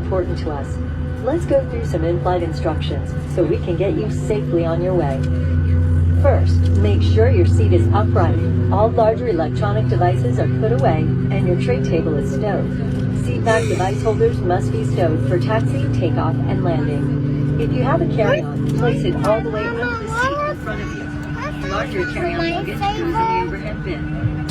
important to us. Let's go through some in-flight instructions so we can get you safely on your way. First, make sure your seat is upright, all larger electronic devices are put away, and your tray table is stowed. Seat back device holders must be stowed for taxi, takeoff, and landing. If you have a carry-on, place it all the way under the seat in front of you. Larger carry-on luggage goes in the overhead bin.